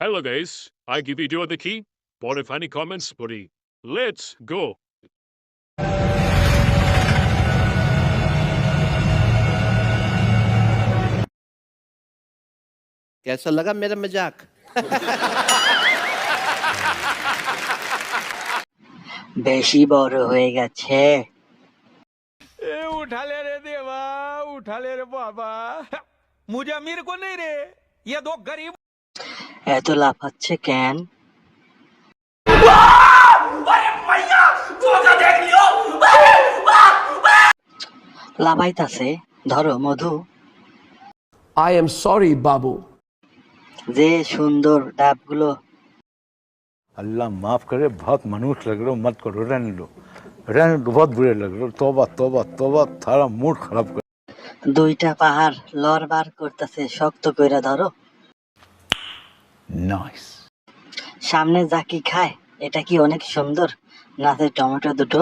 Hello guys, I give video the key. What if any comments, buddy? Let's go. कैसा लगा मेरा मजाक? বেশি বড় হয়ে গেছে। ए उठा ले रे देवा, उठा ले रे बाबा। मुझे अमीर को नहीं रे, ये दो गरीब। এত লাফাচ্ছে কেন? লাফাইতাছে, ধরো মধু। I am sorry, Babu. যে সুন্দর ডাবগুলো। अल्लाह माफ करे, बहुत मनुष्य लग रहे हो, मत करो, रहने दो, बहुत बुरे लग रहे हो। तौबा तौबा तौबा, थारा मूड खराब कर। দুইটা পাহাড় লড়বার করতেছে, শক্ত কইরা ধরো। नाइस। সামনে জাকি খায়, এটা কি অনেক সুন্দর? নাচে টমেটো দুটো।